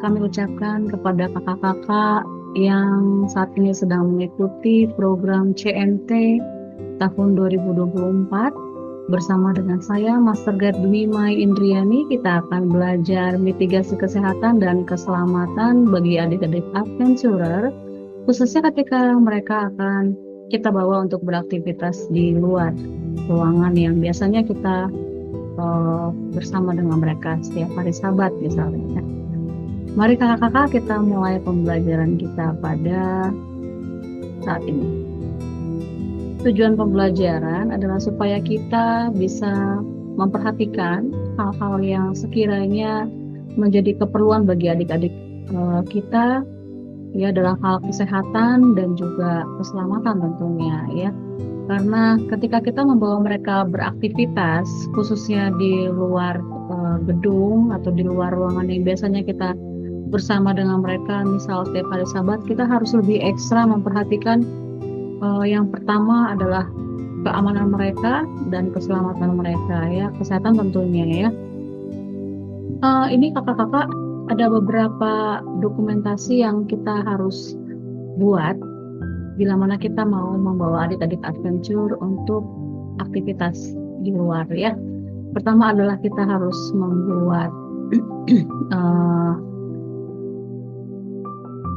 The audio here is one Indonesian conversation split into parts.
kami ucapkan kepada kakak-kakak yang saat ini sedang mengikuti program CNT tahun 2024 bersama dengan saya, Master Guide Dwi Mai Indriani. Kita akan belajar mitigasi kesehatan dan keselamatan bagi adik-adik adventurer, khususnya ketika mereka akan kita bawa untuk beraktivitas di luar ruangan yang biasanya kita bersama dengan mereka setiap hari Sabat misalnya. Mari kakak-kakak kita mulai pembelajaran kita pada saat ini. Tujuan pembelajaran adalah supaya kita bisa memperhatikan hal-hal yang sekiranya menjadi keperluan bagi adik-adik kita, ya, dalam hal kesehatan dan juga keselamatan tentunya, ya. Karena ketika kita membawa mereka beraktivitas, khususnya di luar gedung atau di luar ruangan yang biasanya kita bersama dengan mereka, misal setiap hari Sabat, kita harus lebih ekstra memperhatikan yang pertama adalah keamanan mereka dan keselamatan mereka, ya, kesehatan tentunya, ya. Ini kakak-kakak ada beberapa dokumentasi yang kita harus buat bila mana kita mau membawa adik-adik adventure untuk aktivitas di luar, ya. Pertama adalah kita harus membuat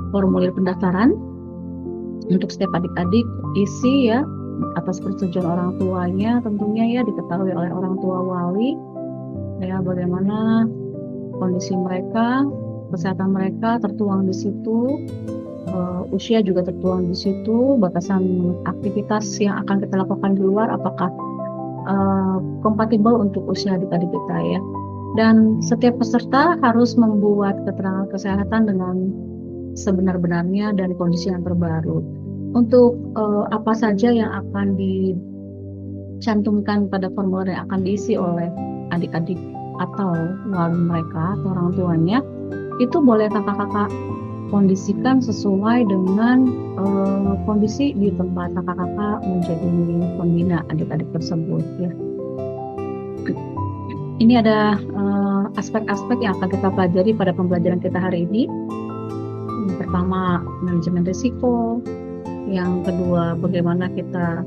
formulir pendaftaran untuk setiap adik-adik, isi, ya, atas persetujuan orang tuanya tentunya, ya, diketahui oleh orang tua wali, ya, bagaimana kondisi mereka, kesehatan mereka tertuang di situ, usia juga tertuang di situ, batasan aktivitas yang akan kita lakukan di luar apakah kompatibel untuk usia adik-adik kita, ya. Dan setiap peserta harus membuat keterangan kesehatan dengan sebenar-benarnya dan kondisi yang terbaru. Untuk apa saja yang akan dicantumkan pada formulir yang akan diisi oleh adik-adik atau wali mereka atau orang tuanya, itu boleh kakak-kakak kondisikan sesuai dengan kondisi di tempat kakak-kakak menjadi pembina adik-adik tersebut, ya. Ini ada aspek-aspek yang akan kita pelajari pada pembelajaran kita hari ini. Yang pertama, manajemen risiko. Yang kedua, bagaimana kita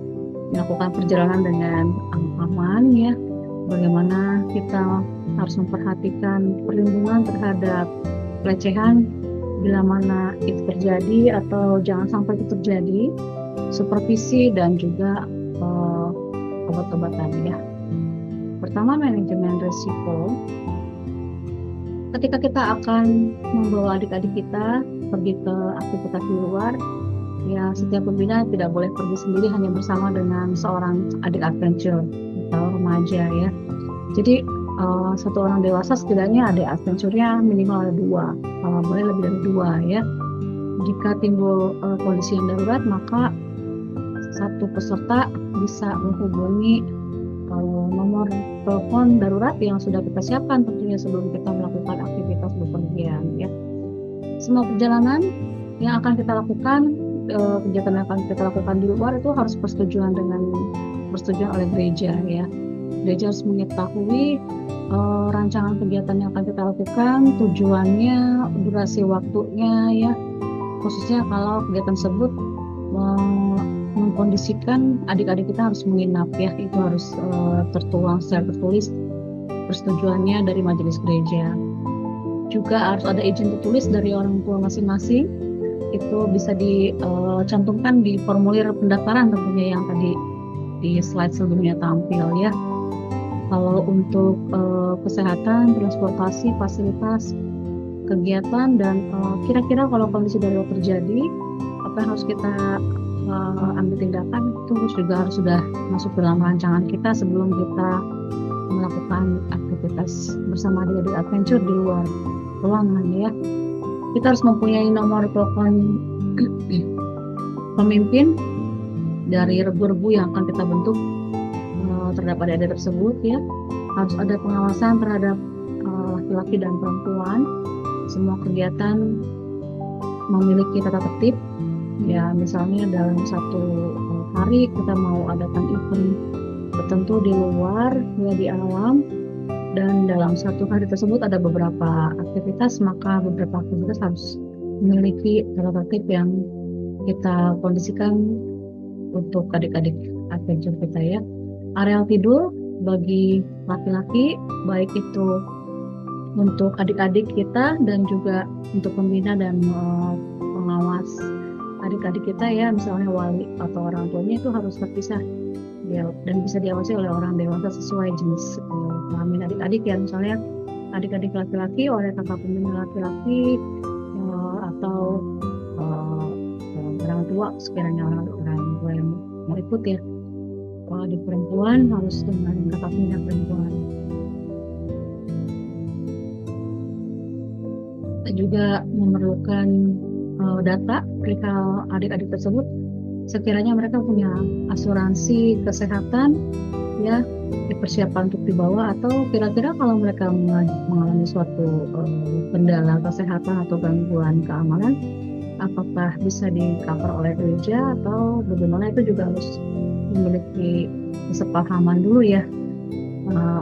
melakukan perjalanan dengan aman, ya. Bagaimana kita harus memperhatikan perlindungan terhadap pelecehan bila mana itu terjadi atau jangan sampai itu terjadi, supervisi dan juga obat-obatan, ya. Pertama, manajemen risiko. Ketika kita akan membawa adik-adik kita pergi ke aktivitas di luar, ya, setiap pembina tidak boleh pergi sendiri hanya bersama dengan seorang adik adventure atau remaja, ya. Jadi satu orang dewasa setidaknya adik adventure-nya minimal ada 2, boleh lebih dari 2, ya. Jika timbul kondisi yang darurat, maka satu peserta bisa menghubungi nomor telepon darurat yang sudah kita siapkan tentunya sebelum kita melakukan aktivitas bepergian, ya. Semua perjalanan yang akan kita lakukan, kegiatan yang akan kita lakukan di luar itu harus persetujuan oleh gereja, ya. Gereja harus mengetahui rancangan kegiatan yang akan kita lakukan, tujuannya, durasi waktunya, ya. Khususnya kalau kegiatan tersebut mengkondisikan adik-adik kita harus menginap, ya, itu harus tertuang secara tertulis persetujuannya dari majelis gereja. Juga harus ada izin tertulis dari orang tua masing-masing. Itu bisa dicantumkan di formulir pendaftaran tentunya yang tadi di slide sebelumnya tampil, ya. Kalau untuk kesehatan, transportasi, fasilitas, kegiatan, dan kira-kira kalau kondisi darurat terjadi, apa yang harus kita ambil tindakan, itu juga harus sudah masuk dalam rancangan kita sebelum kita melakukan aktivitas bersama adik-adik adventure di luar ruangan, ya. Kita harus mempunyai nomor telepon pemimpin dari regu-regu yang akan kita bentuk terhadap adik-adik tersebut, ya. Harus ada pengawasan terhadap laki-laki dan perempuan. Semua kegiatan memiliki tata tertib, ya. Misalnya dalam satu hari kita mau adakan event tertentu di luar, ya, di alam, dan dalam satu hari tersebut ada beberapa aktivitas, maka beberapa aktivitas harus memiliki tata tertib yang kita kondisikan untuk adik-adik adventure kita ya. Areal tidur bagi laki-laki, baik itu untuk adik-adik kita dan juga untuk pembina dan pengawas adik-adik kita ya, misalnya wali atau orang tuanya itu harus terpisah ya, dan bisa diawasi oleh orang dewasa sesuai jenis kelamin adik-adik ya, misalnya adik-adik laki-laki oleh kakak pembina laki-laki atau orang tua sekiranya orang tua yang mau ikut ya. Kalau di perempuan harus dengan kakak pembina perempuan. Kita juga memerlukan data perihal adik-adik tersebut sekiranya mereka punya asuransi kesehatan ya, dipersiapkan untuk dibawa, atau kira-kira kalau mereka mengalami suatu kendala kesehatan atau gangguan keamanan, apakah bisa di-cover oleh gereja atau bagaimana, itu juga harus memiliki kesepahaman dulu ya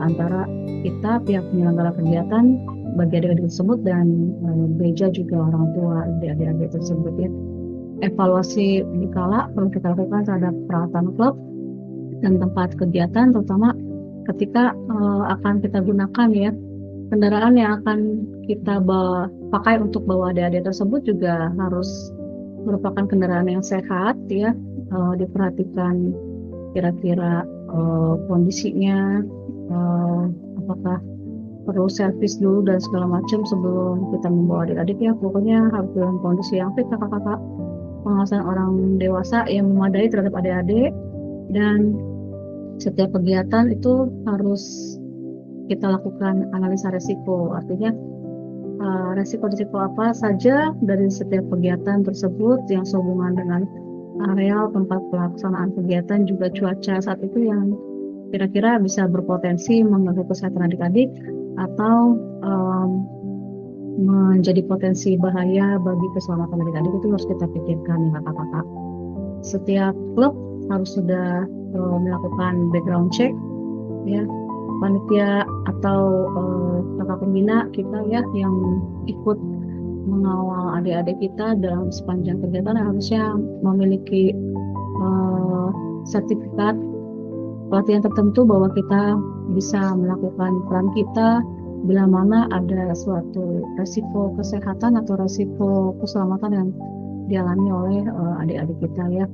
antara kita pihak penyelenggara kegiatan bagi adik-adik tersebut dan gereja juga orang tua adik-adik tersebut ya. Evaluasi berkala perlu kita lakukan terhadap peralatan klub dan tempat kegiatan, terutama ketika akan kita gunakan ya. Kendaraan yang akan kita pakai untuk bawa adik-adik tersebut juga harus merupakan kendaraan yang sehat ya. Diperhatikan kira-kira kondisinya, apakah perlu servis dulu dan segala macam sebelum kita membawa adik-adik ya. Pokoknya harus dalam kondisi yang fit kakak-kakak. Pengawasan orang dewasa yang memadai terhadap adik-adik, dan setiap kegiatan itu harus kita lakukan analisa resiko. Artinya resiko-resiko apa saja dari setiap kegiatan tersebut yang sehubungan dengan areal tempat pelaksanaan kegiatan, juga cuaca saat itu yang kira-kira bisa berpotensi mengganggu kesehatan adik-adik atau menjadi potensi bahaya bagi keselamatan adik-adik, itu harus kita pikirkan ya kakak-kakak. Setiap klub harus sudah melakukan background check ya, panitia atau kakak pembina kita ya yang ikut mengawal adik-adik kita dalam sepanjang kegiatan harusnya memiliki sertifikat pelatihan tertentu bahwa kita bisa melakukan peran kita bila mana ada suatu resiko kesehatan atau resiko keselamatan yang dialami oleh adik-adik kita ya.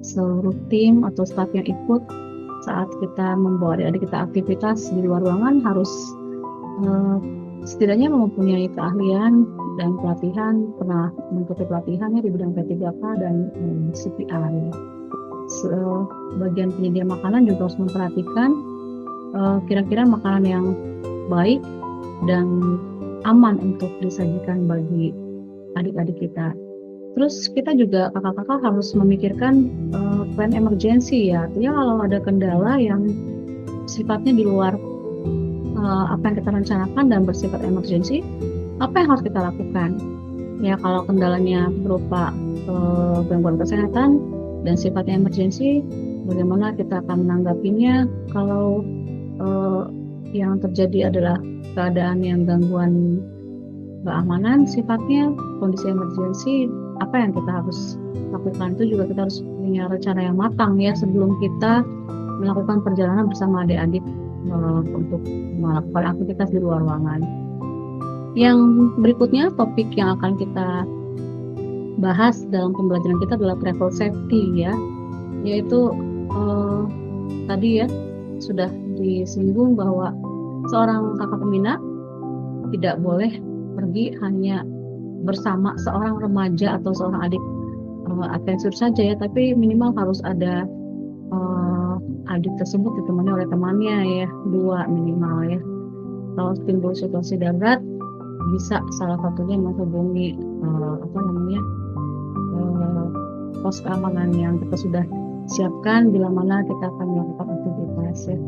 Seluruh tim atau staf yang ikut saat kita membawa adik-adik kita aktivitas di luar ruangan harus setidaknya mempunyai keahlian dan pelatihan, pernah mengikuti pelatihannya di bidang P3K dan CPR ya. Bagian penyedia makanan juga harus memperhatikan kira-kira makanan yang baik dan aman untuk disajikan bagi adik-adik kita. Terus kita juga kakak-kakak harus memikirkan plan emergency ya. Artinya kalau ada kendala yang sifatnya di luar apa yang kita rencanakan dan bersifat emergency, apa yang harus kita lakukan? Ya kalau kendalanya berupa gangguan kesehatan dan sifatnya emergency, bagaimana kita akan menanggapinya? Kalau yang terjadi adalah keadaan yang gangguan keamanan sifatnya, kondisi emergency, apa yang kita harus lakukan? Itu juga kita harus punya rencana yang matang ya sebelum kita melakukan perjalanan bersama adik-adik untuk melakukan aktivitas di luar ruangan. Yang berikutnya, topik yang akan kita bahas dalam pembelajaran kita adalah travel safety ya, yaitu tadi ya sudah disinggung bahwa seorang kakak pembina tidak boleh pergi hanya bersama seorang remaja atau seorang adik adventure saja ya, tapi minimal harus ada adik tersebut ditemani oleh temannya ya, 2 minimal ya. Kalau timbul situasi darurat, bisa salah satunya menghubungi pos keamanan yang kita sudah siapkan bila mana kita akan melakukan aktivitas ya.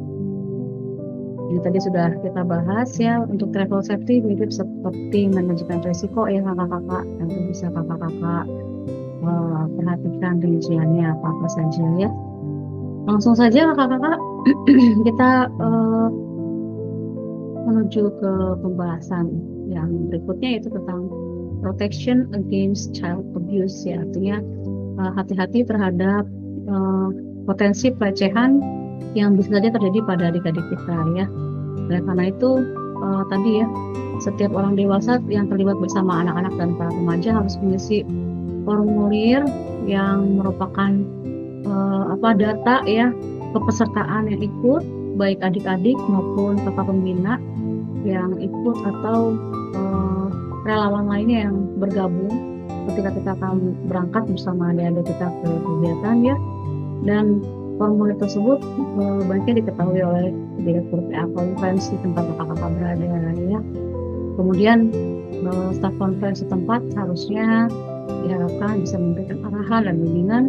Ini tadi sudah kita bahas ya, untuk travel safety mirip seperti manajemen risiko ya kakak-kakak, yang bisa kakak-kakak perhatikan rinciannya apa saja ya. Langsung saja kakak-kakak kita menuju ke pembahasan yang berikutnya, yaitu tentang protection against child abuse, ya, artinya hati-hati terhadap potensi pelecehan yang bisa saja terjadi pada adik-adik kita, ya. Oleh karena itu tadi ya, setiap orang dewasa yang terlibat bersama anak-anak dan para remaja harus mengisi formulir yang merupakan data ya kepesertaan yang ikut, baik adik-adik maupun kakak pembina yang ikut atau relawan lainnya yang bergabung ketika kita akan berangkat bersama adik-adik kita ke kegiatan, ya. Dan formulir tersebut baiknya diketahui oleh direktur PA Conference di tempat kakak-kakak berada, ya. Kemudian staf konferensi tempat harusnya diharapkan bisa memberikan arahan dan bimbingan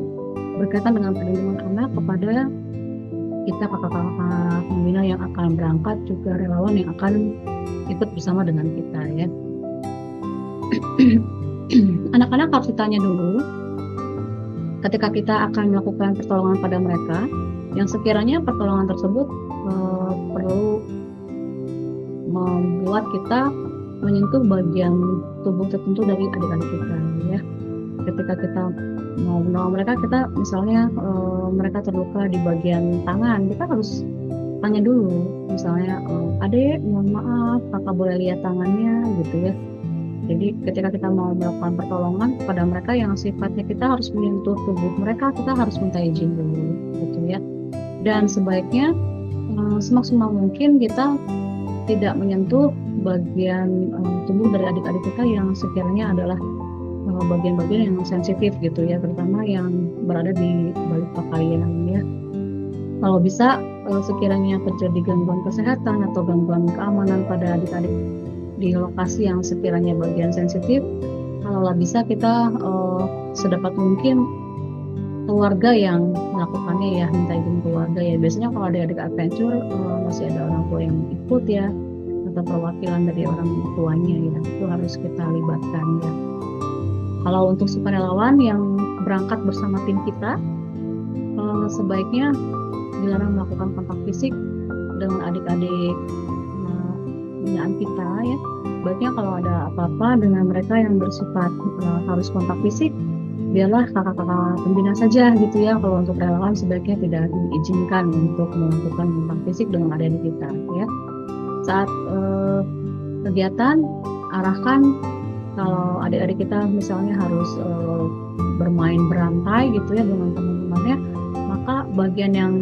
berkaitan dengan perlindungan anak kepada kita kakak-kakak pembina yang akan berangkat, juga relawan yang akan ikut bersama dengan kita, ya. Anak-anak harus ditanya dulu ketika kita akan melakukan pertolongan pada mereka, yang sekiranya pertolongan tersebut perlu membuat kita menyentuh bagian tubuh tertentu dari adik-adik kita, ya. Ketika kita mau menolong mereka, kita misalnya mereka terluka di bagian tangan, kita harus tanya dulu, misalnya adek, mohon maaf, kakak boleh lihat tangannya, gitu, ya. Jadi ketika kita mau melakukan pertolongan kepada mereka yang sifatnya kita harus menyentuh tubuh mereka, kita harus minta izin dulu, gitu, ya. Dan sebaiknya semaksimal mungkin kita tidak menyentuh bagian tubuh dari adik-adik kita yang sekiranya adalah bagian-bagian yang sensitif, gitu, ya, terutama yang berada di balik pakaian, ya. Kalau bisa sekiranya terjadi gangguan kesehatan atau gangguan keamanan pada adik-adik di lokasi yang sekiranya bagian sensitif, kalau bisa kita sedapat mungkin keluarga yang melakukannya, ya, minta izin keluarga, ya. Biasanya kalau adik-adik adventure masih ada orang tua yang ikut, ya, atau perwakilan dari orang tuanya, ya, itu harus kita libatkan, ya. Kalau untuk sukarelawan yang berangkat bersama tim kita, sebaiknya dilarang melakukan kontak fisik dengan adik-adik binaan kita, ya. Baiknya kalau ada apa-apa dengan mereka yang bersifat harus kontak fisik, biarlah kakak-kakak pembina saja, gitu, ya. Kalau untuk relawan sebaiknya tidak diizinkan untuk melakukan kontak fisik dengan adik-adik kita, ya. Saat kegiatan, arahkan kalau adik-adik kita misalnya harus bermain berantai, gitu, ya, dengan teman-temannya, maka bagian yang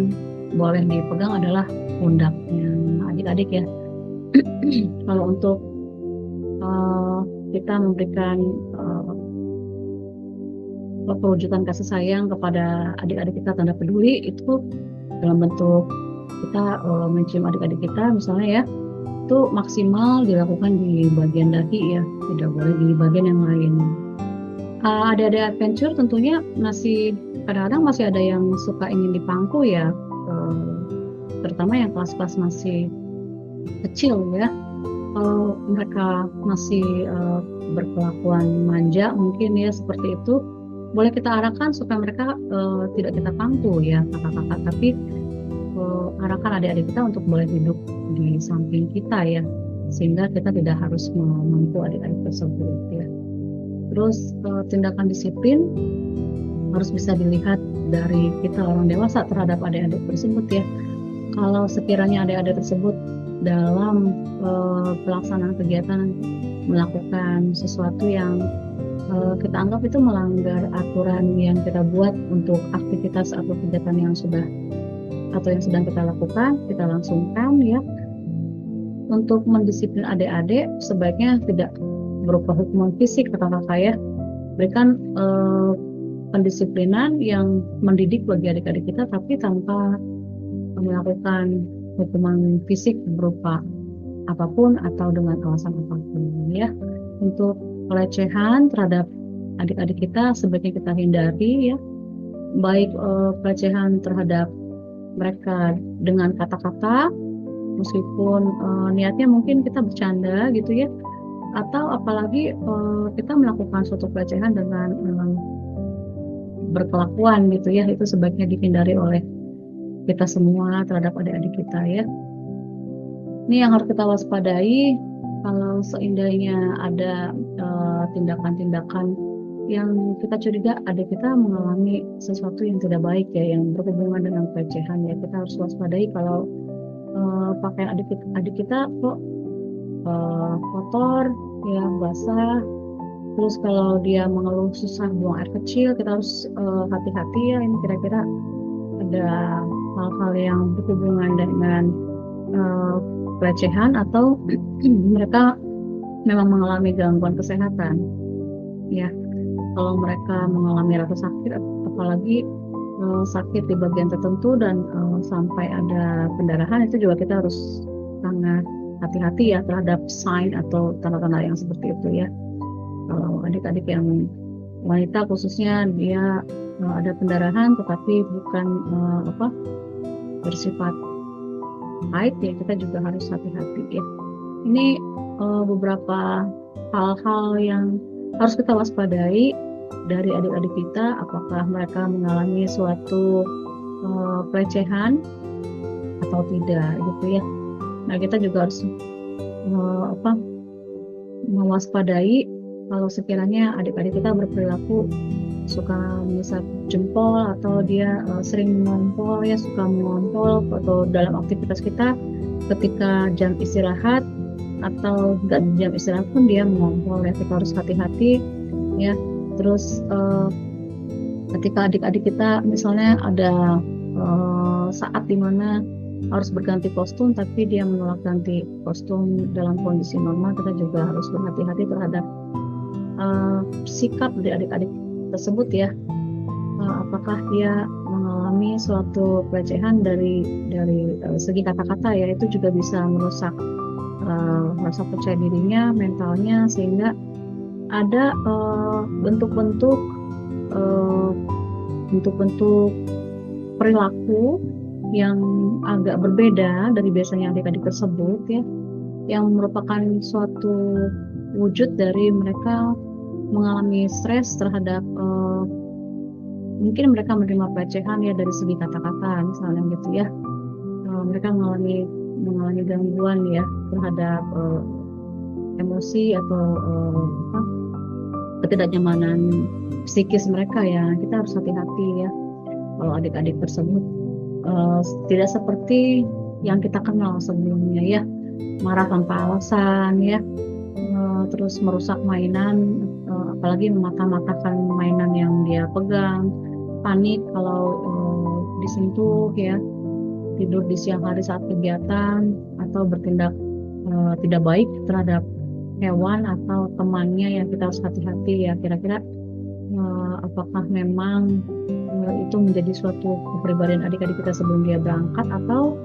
boleh dipegang adalah pundaknya adik-adik, ya. Kalau untuk kita memberikan perwujudan kasih sayang kepada adik-adik kita, tanda peduli, itu dalam bentuk kita mencium adik-adik kita misalnya, ya, itu maksimal dilakukan di bagian dahi, ya, tidak boleh di bagian yang lain. Adik-adik adventure tentunya kadang-kadang masih ada yang suka ingin dipangku, ya, terutama yang kelas-kelas masih kecil, ya. Kalau mereka masih berkelakuan manja mungkin, ya, seperti itu, boleh kita arahkan supaya mereka tidak kita pangku, ya, kakak-kakak, tapi arahkan adik-adik kita untuk boleh duduk di samping kita, ya, sehingga kita tidak harus memangku adik-adik tersebut, ya. Terus tindakan disiplin harus bisa dilihat dari kita orang dewasa terhadap adik-adik tersebut, ya. Kalau sekiranya adik-adik tersebut dalam pelaksanaan kegiatan melakukan sesuatu yang kita anggap itu melanggar aturan yang kita buat untuk aktivitas atau kegiatan yang sedang kita lakukan, kita langsungkan, ya. Untuk mendisiplin adik-adik sebaiknya tidak berupa hukuman fisik, kakak-kakak, ya. Berikan pendisiplinan yang mendidik bagi adik-adik kita, tapi tanpa melakukan hukuman fisik berupa apapun atau dengan alasan apapun, ya. Untuk pelecehan terhadap adik-adik kita sebaiknya kita hindari, ya, baik pelecehan terhadap mereka dengan kata-kata, meskipun niatnya mungkin kita bercanda, gitu, ya, atau apalagi kita melakukan suatu pelecehan dengan berkelakuan, gitu, ya, itu sebaiknya dihindari oleh kita semua terhadap adik-adik kita, ya. Ini yang harus kita waspadai kalau seandainya ada tindakan-tindakan yang kita curiga adik kita mengalami sesuatu yang tidak baik ya, yang berhubungan dengan pelecehan ya, kita harus waspadai kalau pakaian adik kita kok kotor ya, basah. Terus kalau dia mengeluh susah buang air kecil, kita harus hati-hati ya, ini kira-kira ada hal-hal yang berhubungan dengan pelecehan atau mereka memang mengalami gangguan kesehatan ya. Kalau mereka mengalami rasa sakit, apalagi sakit di bagian tertentu dan sampai ada pendarahan, itu juga kita harus sangat hati-hati ya terhadap sign atau tanda-tanda yang seperti itu ya. Kalau adik-adik yang wanita khususnya dia ada pendarahan tetapi bukan bersifat haid ya, kita juga harus hati-hati ya. Ini beberapa hal-hal yang harus kita waspadai dari adik-adik kita, apakah mereka mengalami suatu pelecehan atau tidak gitu ya. Nah, kita juga harus mewaspadai kalau sekiranya adik-adik kita berperilaku suka mengusap jempol atau dia sering ngompol ya, suka mengompol atau dalam aktivitas kita ketika jam istirahat atau nggak jam istirahat pun dia mengompol ya, kita harus hati-hati ya. Terus ketika adik-adik kita misalnya ada saat dimana harus berganti kostum tapi dia menolak ganti kostum dalam kondisi normal, kita juga harus berhati-hati terhadap sikap dari adik-adik tersebut ya. Apakah dia mengalami suatu pelecehan dari segi kata-kata ya, itu juga bisa merusak rasa percaya dirinya, mentalnya, sehingga ada bentuk-bentuk perilaku yang agak berbeda dari biasanya adik-adik tersebut ya, yang merupakan suatu wujud dari mereka mengalami stres terhadap mungkin mereka menerima pelecehan ya dari segi kata-kata misalnya gitu ya. Mereka mengalami gangguan ya terhadap emosi atau ketidaknyamanan psikis mereka ya. Kita harus hati-hati ya kalau adik-adik tersebut tidak seperti yang kita kenal sebelumnya ya, marah tanpa alasan ya, terus merusak mainan, apalagi memata-matakan mainan yang dia pegang, panik kalau disentuh ya, tidur di siang hari saat kegiatan, atau bertindak tidak baik terhadap hewan atau temannya ya. Kita harus hati-hati ya, kira-kira apakah memang itu menjadi suatu kepribadian adik-adik kita sebelum dia berangkat, atau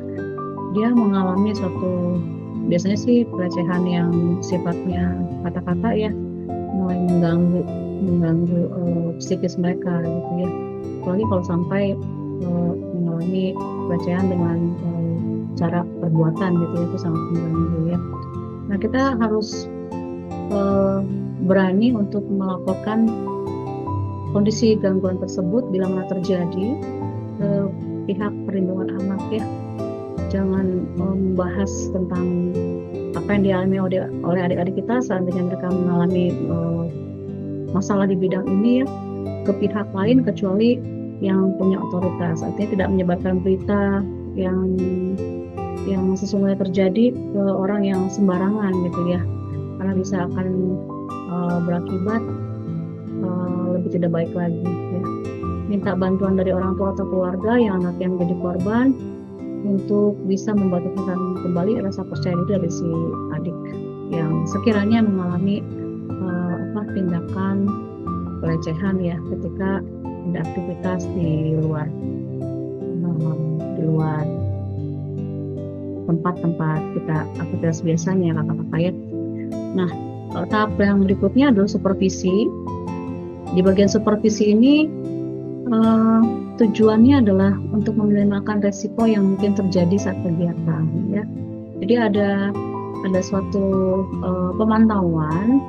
dia mengalami suatu, biasanya sih pelecehan yang sifatnya kata-kata ya, mulai mengganggu psikis mereka gitu ya. Apalagi kalau sampai mengalami pelecehan dengan cara perbuatan gitu ya, itu sangat mengganggu ya. Nah, kita harus berani untuk melaporkan kondisi gangguan tersebut bila mana terjadi ke pihak perlindungan anak ya. Jangan membahas tentang apa yang dialami oleh adik-adik kita seandainya mereka mengalami masalah di bidang ini ya, ke pihak lain kecuali yang punya otoritas. Artinya tidak menyebarkan berita yang sesungguhnya terjadi ke orang yang sembarangan gitu ya, karena bisa akan berakibat lebih tidak baik lagi ya. Minta bantuan dari orang tua atau keluarga yang anaknya menjadi korban untuk bisa membangkitkan kembali rasa percaya diri dari si adik yang sekiranya mengalami tindakan pelecehan ya, ketika ada aktivitas di luar tempat-tempat kita aktivitas biasanya kakak-kakak ya. Nah, tahap yang berikutnya adalah supervisi. Di bagian supervisi ini tujuannya adalah untuk meminimalkan resiko yang mungkin terjadi saat kegiatan ya. Jadi ada suatu pemantauan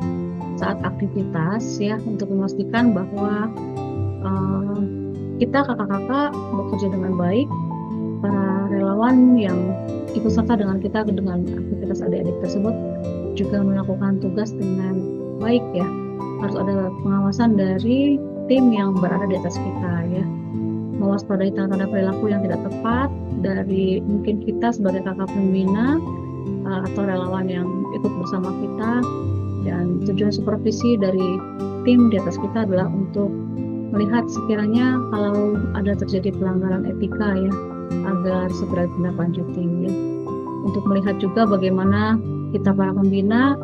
saat aktivitas ya, untuk memastikan bahwa kita kakak-kakak bekerja dengan baik para relawan yang ikut serta dengan kita dengan aktivitas adik-adik tersebut juga melakukan tugas dengan baik ya. Harus ada pengawasan dari tim yang berada di atas kita ya. Mewaspadai tanda-tanda perilaku yang tidak tepat dari mungkin kita sebagai kakak pembina atau relawan yang ikut bersama kita, dan tujuan supervisi dari tim di atas kita adalah untuk melihat sekiranya kalau ada terjadi pelanggaran etika ya, agar segera ditindaklanjuti ya. Untuk melihat juga bagaimana kita para pembina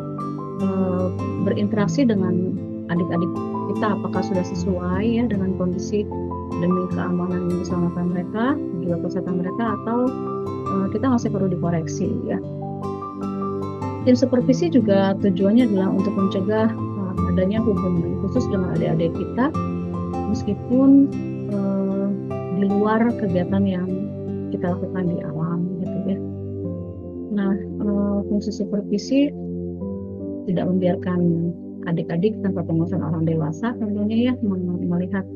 berinteraksi dengan adik-adik kita, apakah sudah sesuai ya dengan kondisi demi keamanan dan keselamatan mereka, juga kesehatan mereka, atau kita masih perlu dikoreksi ya. Tim supervisi juga tujuannya adalah untuk mencegah adanya hubungan khusus dengan adik-adik kita meskipun di luar kegiatan yang kita lakukan di alam gitu ya. Nah, fungsi supervisi tidak membiarkan adik-adik tanpa pengawasan orang dewasa tentunya ya, melihat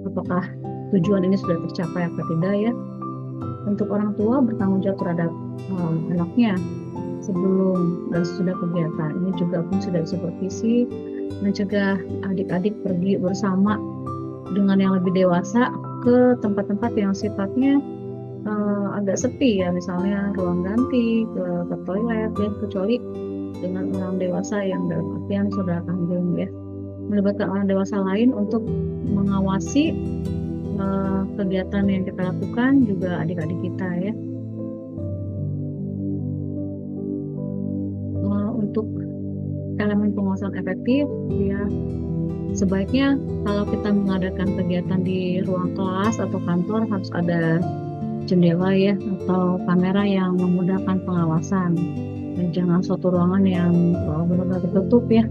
apakah tujuan ini sudah tercapai atau tidak ya. Untuk orang tua bertanggung jawab terhadap anaknya sebelum dan sesudah kegiatan. Ini juga fungsi dari supervisi, mencegah adik-adik pergi bersama dengan yang lebih dewasa ke tempat-tempat yang sifatnya agak sepi ya, misalnya ruang ganti, ke toilet ya, kecuali dengan orang dewasa yang dalam artian saudara kandung ya. Melibatkan orang dewasa lain untuk mengawasi kegiatan yang kita lakukan juga adik-adik kita ya. Untuk elemen pengawasan efektif ya, sebaiknya kalau kita mengadakan kegiatan di ruang kelas atau kantor harus ada jendela ya atau kamera yang memudahkan pengawasan, dan jangan suatu ruangan yang benar-benar tertutup ya.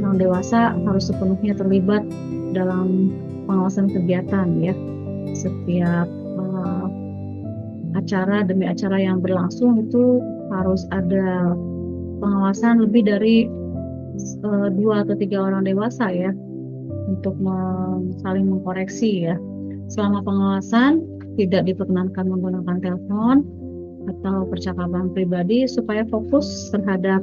Orang dewasa harus sepenuhnya terlibat dalam pengawasan kegiatan ya. Setiap acara demi acara yang berlangsung itu harus ada pengawasan lebih dari 2 atau 3 orang dewasa ya, untuk saling mengkoreksi ya. Selama pengawasan tidak diperkenankan menggunakan telepon atau percakapan pribadi supaya fokus terhadap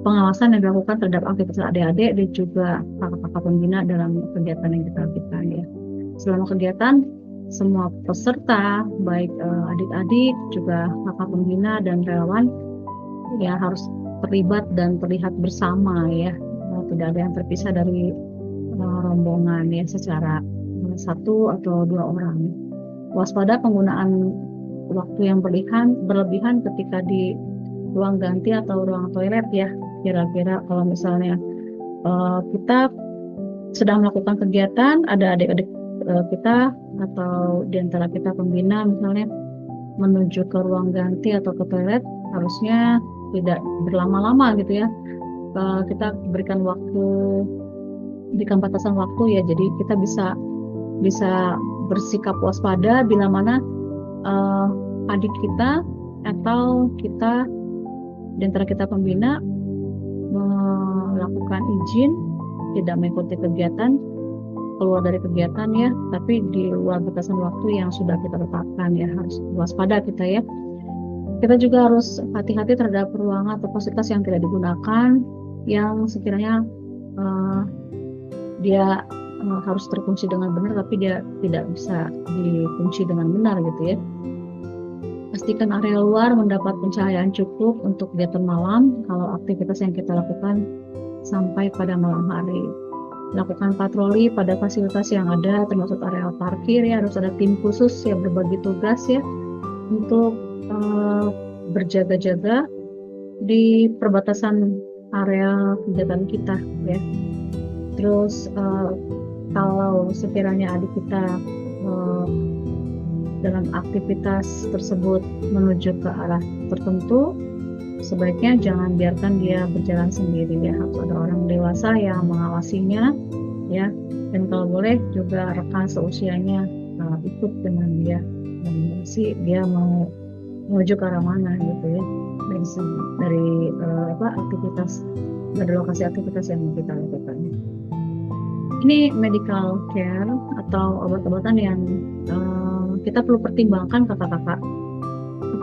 pengawasan yang dilakukan terhadap aktivitas adik-adik dan juga kakak-kakak pembina dalam kegiatan yang kita lakukan ya. Selama kegiatan semua peserta baik adik-adik juga kakak pembina dan relawan ya harus terlibat dan terlihat bersama ya. Tidak ada yang terpisah dari rombongan ya secara 1 atau 2 orang. Waspada penggunaan waktu yang berlebihan ketika di ruang ganti atau ruang toilet ya. Kira-kira kalau misalnya kita sedang melakukan kegiatan, ada adik-adik kita atau di antara kita pembina misalnya menuju ke ruang ganti atau ke toilet, harusnya tidak berlama-lama gitu ya. Kita berikan batasan waktu ya, jadi kita bisa bersikap waspada bila mana adik kita atau kita di antara kita pembina melakukan izin tidak mengikuti kegiatan, keluar dari kegiatan ya, tapi di luar batasan waktu yang sudah kita tetapkan ya, harus waspada kita ya. Kita juga harus hati-hati terhadap ruangan atau fasilitas yang tidak digunakan, yang sekiranya dia harus terkunci dengan benar tapi dia tidak bisa dikunci dengan benar gitu ya. Pastikan area luar mendapat pencahayaan cukup untuk kegiatan malam kalau aktivitas yang kita lakukan sampai pada malam hari. Lakukan patroli pada fasilitas yang ada termasuk area parkir ya, harus ada tim khusus yang berbagi tugas ya untuk berjaga-jaga di perbatasan area kegiatan kita ya. Terus kalau sekiranya adik kita dalam aktivitas tersebut menuju ke arah tertentu, sebaiknya jangan biarkan dia berjalan sendiri ya, harus ada orang dewasa yang mengawasinya ya, dan kalau boleh juga rekan seusianya ikut dengan dia, dan dia mau menuju ke arah mana gitu ya, dari aktivitas, dari lokasi aktivitas yang kita lakukan. Ini medical care atau obat-obatan yang kita perlu pertimbangkan kakak-kakak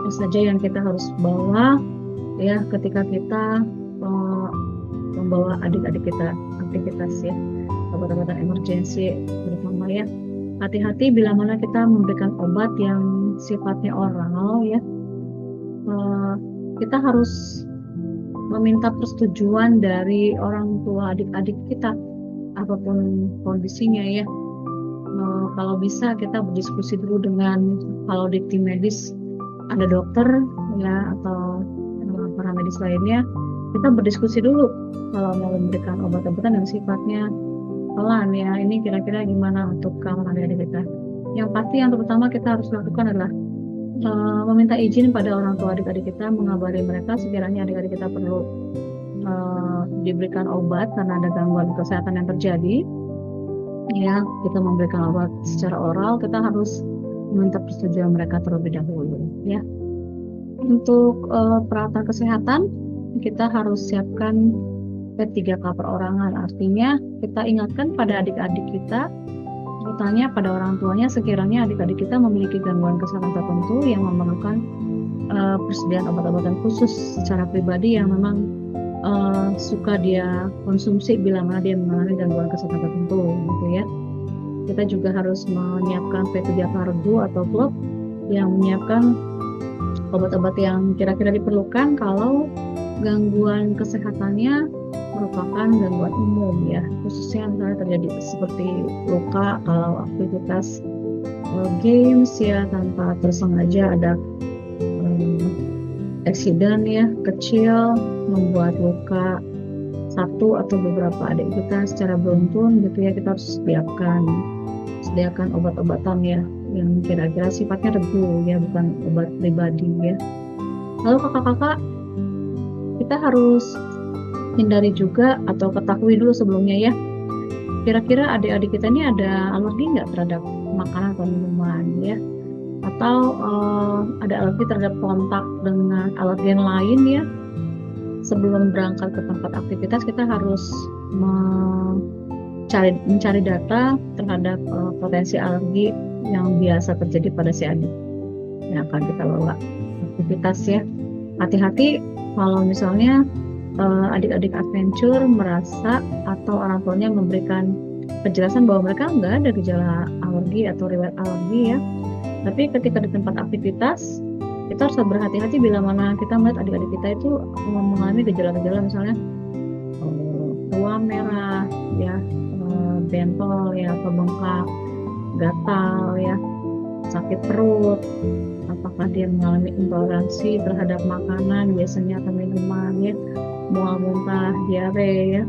apa saja yang kita harus bawa ya ketika kita membawa adik-adik kita aktivitas ya, obat-obatan emergensi terutama ya. Hati-hati bila mana kita memberikan obat yang sifatnya oral ya. Kita harus meminta persetujuan dari orang tua adik-adik kita apapun kondisinya ya. Kalau bisa kita berdiskusi dulu dengan, kalau di tim medis ada dokter ya atau para medis lainnya, kita berdiskusi dulu kalau mau memberikan obat-obatan yang sifatnya pelan ya, ini kira-kira gimana untuk keamanan adik kita. Yang pasti yang pertama kita harus lakukan adalah meminta izin pada orang tua adik-adik kita, mengabari mereka sekiranya adik-adik kita perlu diberikan obat karena ada gangguan kesehatan yang terjadi ya. Kita memberikan obat secara oral, kita harus meminta persetujuan mereka terlebih dahulu ya. Untuk peralatan kesehatan kita harus siapkan P3K perorangan, artinya kita ingatkan pada adik-adik kita, bertanya pada orang tuanya sekiranya adik-adik kita memiliki gangguan kesehatan tertentu yang memerlukan persediaan obat-obatan khusus secara pribadi yang memang suka dia konsumsi bila mana dia mengalami gangguan kesehatan tertentu gitu ya. Kita juga harus menyiapkan P3K regu atau klub yang menyiapkan obat-obat yang kira-kira diperlukan kalau gangguan kesehatannya merupakan gangguan umum ya, khususnya misalnya terjadi seperti luka kalau aktivitas games ya tanpa tersengaja ada eksiden ya kecil membuat luka satu atau beberapa adik kita secara beruntun gitu ya. Kita harus sediakan obat-obatan ya yang kira-kira sifatnya regu ya, bukan obat pribadi ya. Lalu kakak-kakak, kita harus hindari juga atau ketahui dulu sebelumnya ya, kira-kira adik-adik kita ini ada alergi nggak terhadap makanan atau minuman ya, atau ada alergi terhadap kontak dengan alergen lain ya. Sebelum berangkat ke tempat aktivitas kita harus mencari data terhadap potensi alergi yang biasa terjadi pada si adik yang akan kita bawa aktivitas ya. Hati-hati kalau misalnya adik-adik adventure merasa atau orang tuanya memberikan penjelasan bahwa mereka nggak ada gejala alergi atau riwayat alergi ya, tapi ketika di tempat aktivitas kita harus berhati-hati bila mana kita melihat adik-adik kita itu mengalami gejala-gejala misalnya ruam merah ya, bentol ya, pembengkak, gatal ya, sakit perut, apakah dia mengalami intoleransi terhadap makanan biasanya atau minuman ya, mual muntah, diare ya,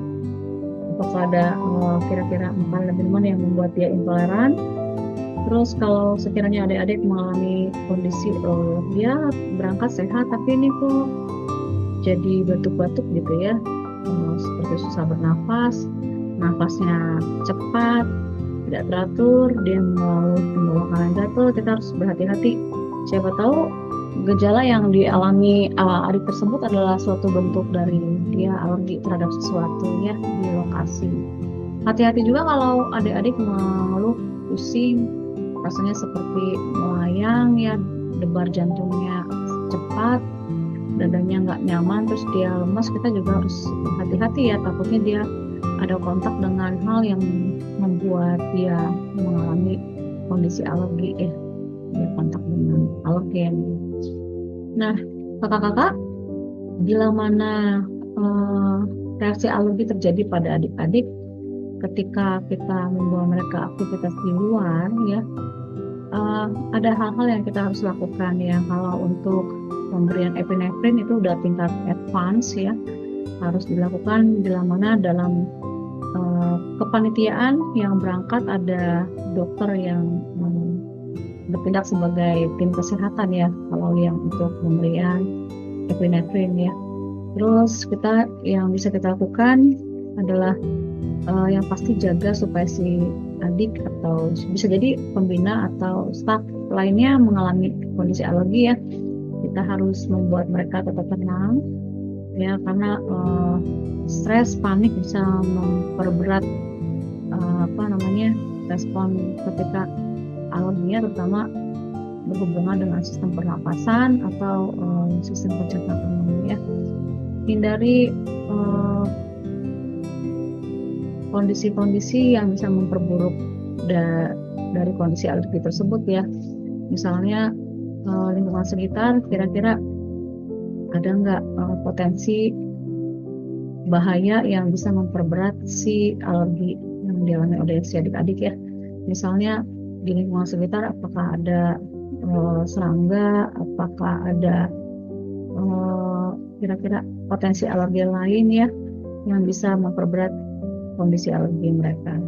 apakah ada kira-kira makanan dan minuman yang membuat dia intoleran. Terus kalau sekiranya adik-adik mengalami kondisi dia berangkat sehat tapi ini kok jadi batuk-batuk gitu ya, seperti susah bernafas, nafasnya cepat, tidak teratur, dia mengalami pembawaan gatal, kita harus berhati-hati. Siapa tahu gejala yang dialami adik tersebut adalah suatu bentuk dari dia alergi terhadap sesuatu ya di lokasi. Hati-hati juga kalau adik-adik mengeluh pusing, rasanya seperti melayang ya, debar jantungnya cepat, dadanya nggak nyaman, terus dia lemas, kita juga harus hati-hati ya, takutnya dia ada kontak dengan hal yang membuat dia mengalami kondisi alergi ya, dia kontak dengan alergen. Nah kakak-kakak, bila mana reaksi alergi terjadi pada adik-adik ketika kita membawa mereka aktivitas di luar ya, ada hal-hal yang kita harus lakukan ya. Kalau untuk pemberian epinefrin itu udah tingkat advance ya, harus dilakukan bila mana dalam kepanitiaan yang berangkat ada dokter yang bertindak sebagai tim kesehatan ya, kalau yang untuk pemberian epinefrin ya. Terus yang bisa kita lakukan adalah yang pasti jaga supaya si adik atau bisa jadi pembina atau staf lainnya mengalami kondisi alergi ya, kita harus membuat mereka tetap tenang ya, karena stres, panik bisa memperberat respon ketika alerginya, terutama berhubungan dengan sistem pernapasan atau sistem pencernaan ya. Hindari kondisi-kondisi yang bisa memperburuk dari kondisi alergi tersebut ya. Misalnya lingkungan sekitar kira-kira ada nggak potensi bahaya yang bisa memperberat si alergi yang dialami oleh si adik-adik ya. Misalnya di lingkungan sekitar apakah ada serangga, apakah ada kira-kira potensi alergi lain ya yang bisa memperberat kondisi alergi mereka.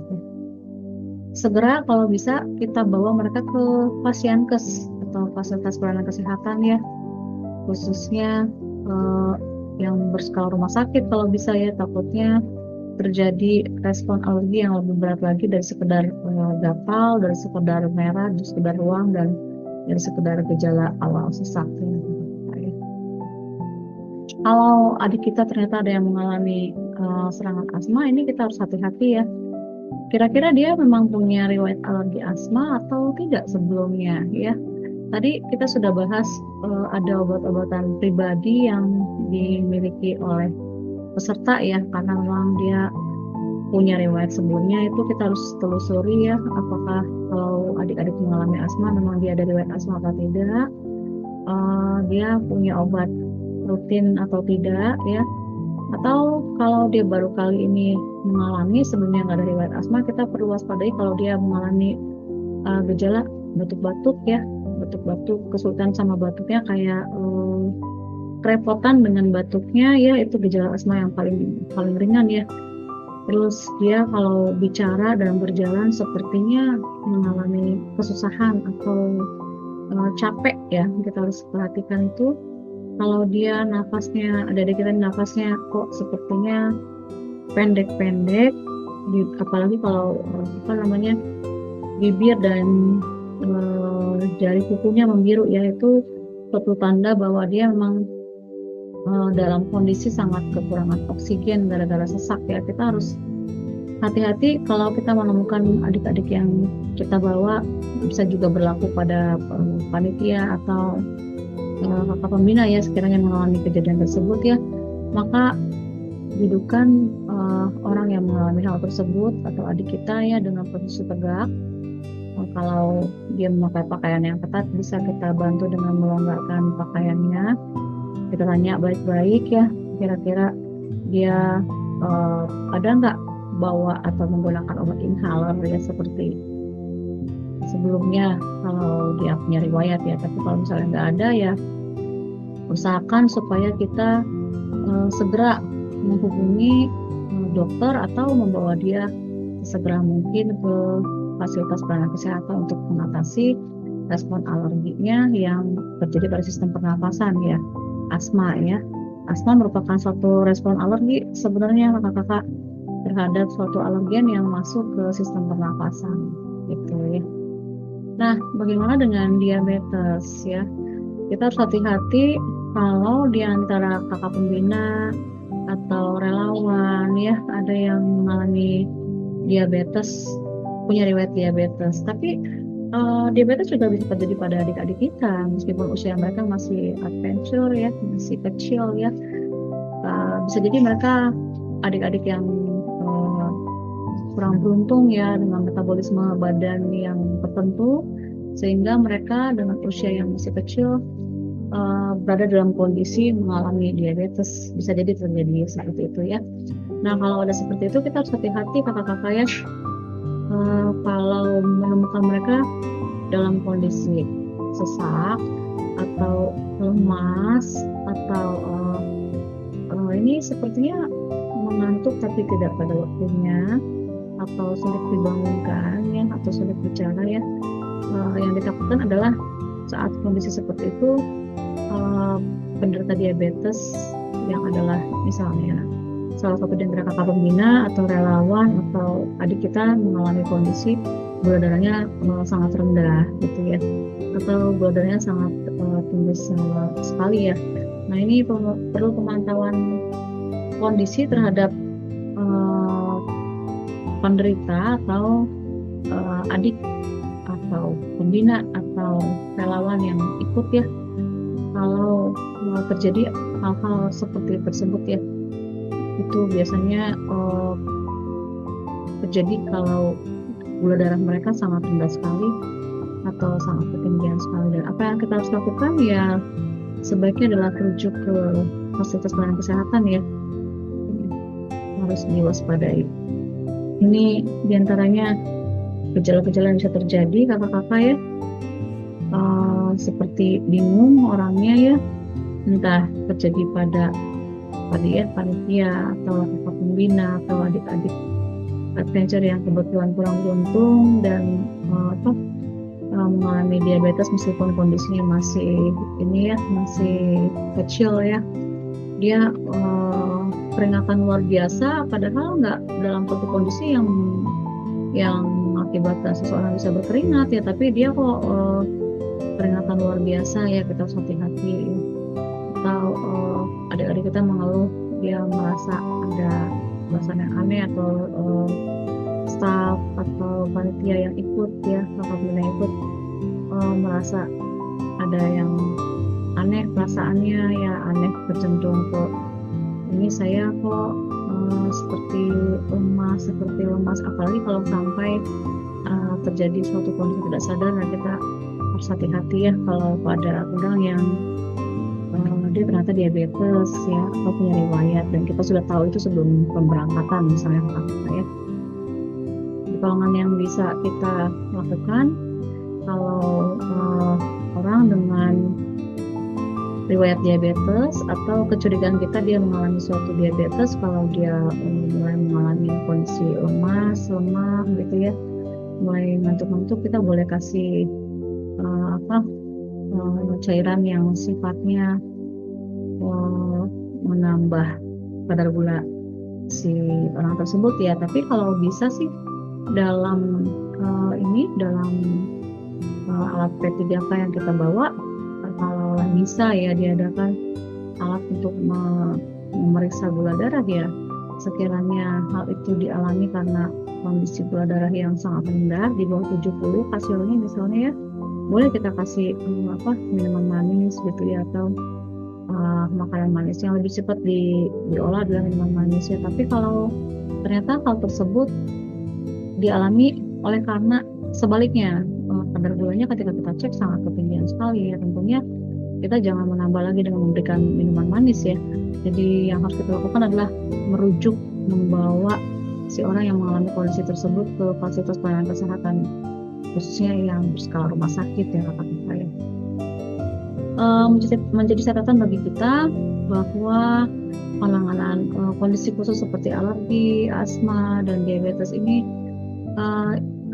Segera kalau bisa kita bawa mereka ke Pasienkes atau fasilitas pelayanan kesehatan ya, khususnya yang berskala rumah sakit kalau bisa ya, takutnya terjadi respon alergi yang lebih berat lagi dari sekedar gatal, dari sekedar merah, dari sekedar ruam, dan dari sekedar gejala awal sesak ya. Kalau adik kita ternyata ada yang mengalami serangan asma, ini kita harus hati-hati ya. Kira-kira dia memang punya riwayat alergi asma atau tidak sebelumnya ya. Tadi kita sudah bahas ada obat-obatan pribadi yang dimiliki oleh peserta ya, karena memang dia punya riwayat sebelumnya. Itu kita harus telusuri ya, apakah kalau adik-adik mengalami asma memang dia ada riwayat asma atau tidak, dia punya obat rutin atau tidak ya, atau kalau dia baru kali ini mengalami, sebelumnya nggak ada riwayat asma, kita perlu waspadai kalau dia mengalami gejala batuk-batuk ya, batuk-batuk, kesulitan sama batuknya, kayak kerepotan dengan batuknya ya, itu gejala asma yang paling ringan ya. Terus dia kalau bicara dan berjalan sepertinya mengalami kesusahan atau capek ya, kita harus perhatikan itu. Kalau dia nafasnya, ada kita nafasnya kok sepertinya pendek-pendek, apalagi kalau bibir dan jari kukunya membiru ya, itu suatu tanda bahwa dia memang dalam kondisi sangat kekurangan oksigen gara-gara sesak ya. Kita harus hati-hati kalau kita menemukan adik-adik yang kita bawa, bisa juga berlaku pada panitia atau kakak pembina ya, sekiranya mengalami kejadian tersebut ya, maka dudukan orang yang mengalami hal tersebut atau adik kita ya dengan posisi tegak. Kalau dia memakai pakaian yang ketat, bisa kita bantu dengan melonggarkan pakaiannya. Kita tanya baik-baik ya, kira-kira dia ada nggak bawa atau menggunakan obat inhaler ya seperti sebelumnya kalau dia punya riwayat ya. Tapi kalau misalnya nggak ada ya, usahakan supaya kita segera menghubungi dokter atau membawa dia segera mungkin ke fasilitas pelayanan kesehatan untuk mengatasi respon alerginya yang terjadi pada sistem pernapasan ya, asma ya. Asma merupakan suatu respon alergi sebenarnya kakak-kakak terhadap suatu alergen yang masuk ke sistem pernapasan gitu ya. Nah, bagaimana dengan diabetes ya? Kita harus hati-hati kalau di antara kakak pembina atau relawan ya, ada yang mengalami diabetes, punya riwayat diabetes. Tapi diabetes juga bisa terjadi pada adik-adik kita, meskipun usia mereka masih adventure ya, masih kecil ya. Bisa jadi mereka adik-adik yang kurang beruntung ya, dengan metabolisme badan yang tertentu, sehingga mereka dengan usia yang masih kecil berada dalam kondisi mengalami diabetes. Bisa jadi terjadi seperti itu ya. Nah, kalau ada seperti itu kita harus hati-hati kakak-kakak ya, kalau menemukan mereka dalam kondisi sesak atau lemas atau ini sepertinya mengantuk tapi tidak pada waktunya, atau sulit dibangunkan ya, atau sulit bicara ya, yang ditakutkan adalah saat kondisi seperti itu penderita diabetes yang adalah misalnya salah satu dari kakak pembina atau relawan atau adik kita mengalami kondisi gula darahnya sangat rendah gitu ya, atau gula darahnya sangat tinggi sekali ya. Nah, ini perlu pemantauan kondisi terhadap penderita atau adik atau pembina atau atau relawan yang ikut ya kalau terjadi hal-hal seperti tersebut ya. Itu biasanya terjadi kalau gula darah mereka sangat rendah sekali atau sangat ketinggian sekali. Dan apa yang kita harus lakukan ya sebaiknya adalah rujuk ke fasilitas pelayanan kesehatan ya, harus diwaspadai. Ini diantaranya gejala-gejala yang bisa terjadi kakak-kakak ya, seperti bingung orangnya ya, entah terjadi pada tadi ya panitia atau kakak pembina atau adik-adik adventure yang kebetulan kurang beruntung dan mengalami diabetes meskipun kondisinya masih ini ya masih kecil ya. Dia keringatan luar biasa padahal nggak dalam suatu kondisi yang mengakibatkan seseorang bisa berkeringat ya, tapi dia kok keringatan luar biasa ya, kita harus hati-hati ya. Atau adik-adik kita mengeluh dia merasa ada perasaan yang aneh atau staff atau panitia yang ikut ya, kakak pembina ikut merasa ada yang aneh perasaannya ya, aneh bercenderung ke ini saya kok seperti lemas, apalagi kalau sampai terjadi suatu kondisi tidak sadar. Nah kita harus hati-hati ya kalau pada orang yang dia ternyata diabetes ya atau punya riwayat dan kita sudah tahu itu sebelum pemberangkatan misalnya ya. Pertolongan yang bisa kita lakukan kalau orang dengan riwayat diabetes atau kecurigaan kita dia mengalami suatu diabetes, kalau dia mulai mengalami kondisi lemah gitu ya, mulai ngantuk-ngantuk, kita boleh kasih cairan yang sifatnya menambah kadar gula si orang tersebut ya. Tapi kalau bisa sih dalam dalam alat P3K yang kita bawa, kalau bisa ya diadakan alat untuk memeriksa gula darah ya. Sekiranya hal itu dialami karena kondisi gula darah yang sangat rendah di bawah 70 kasilnya misalnya ya, boleh kita kasih minuman manis gitu ya, atau makanan manis yang lebih cepat diolah adalah minuman manis ya. Tapi kalau ternyata hal tersebut dialami oleh karena sebaliknya kadar gulanya ketika kita cek sangat ketinggian sekali ya, tentunya kita jangan menambah lagi dengan memberikan minuman manis ya. Jadi yang harus kita lakukan adalah merujuk, membawa si orang yang mengalami kondisi tersebut ke fasilitas pelayanan kesehatan khususnya yang berskala rumah sakit ya kakak-kakak ya. Menjadi catatan bagi kita bahwa penanganan kondisi khusus seperti alergi, asma, dan diabetes ini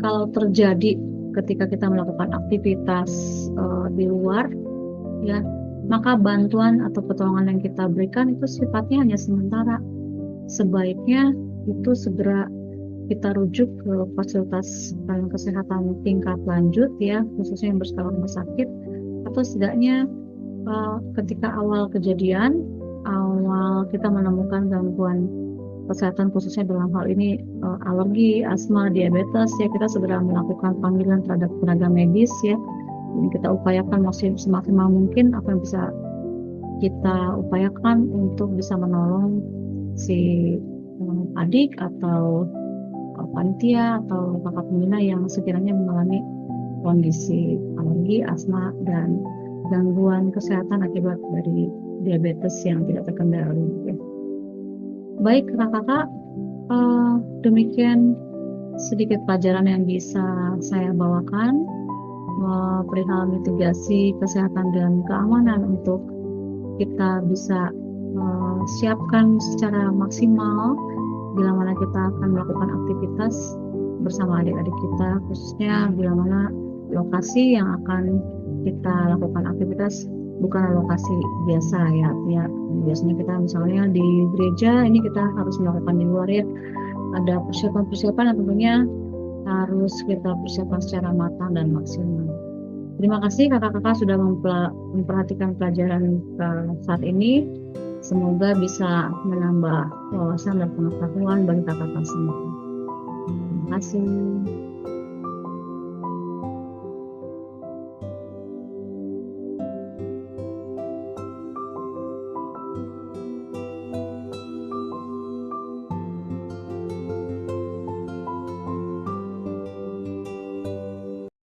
kalau terjadi ketika kita melakukan aktivitas di luar ya, maka bantuan atau pertolongan yang kita berikan itu sifatnya hanya sementara. Sebaiknya itu segera kita rujuk ke fasilitas pelayanan kesehatan tingkat lanjut ya, khususnya yang berskala rumah sakit, atau setidaknya ketika awal kejadian, awal kita menemukan gangguan kesehatan khususnya dalam hal ini alergi, asma, diabetes ya, kita segera melakukan panggilan terhadap tenaga medis ya. Ini kita upayakan semaksimal mungkin apa yang bisa kita upayakan untuk bisa menolong si adik atau panitia atau kakak pembina yang sekiranya mengalami kondisi alergi, asma, dan gangguan kesehatan akibat dari diabetes yang tidak terkendali ya. Baik kakak-kakak, demikian sedikit pelajaran yang bisa saya bawakan perihal mitigasi kesehatan dan keamanan untuk kita bisa siapkan secara maksimal bila mana kita akan melakukan aktivitas bersama adik-adik kita, khususnya bila mana lokasi yang akan kita lakukan aktivitas bukan lokasi biasa ya. Biasanya kita misalnya di gereja, ini kita harus melakukan di luar ya. Ada persiapan-persiapan yang tentunya harus kita persiapkan secara matang dan maksimal. Terima kasih kakak-kakak sudah memperhatikan pelajaran saat ini. Semoga bisa menambah wawasan dan pengetahuan bagi kakak-kakak semua. Terima kasih.